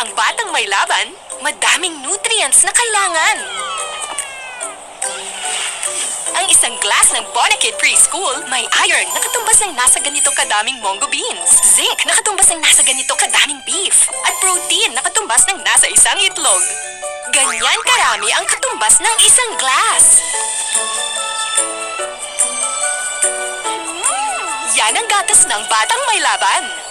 Ang batang may laban, madaming nutrients na kailangan. Ang isang glass ng Bonakid Preschool, may iron na katumbas ng nasa ganito kadaming munggo beans, zinc na katumbas ng nasa ganito kadaming beef, at protein na katumbas ng nasa isang itlog. Ganyan karami ang katumbas ng isang glass. Yan ang gatas ng batang may laban.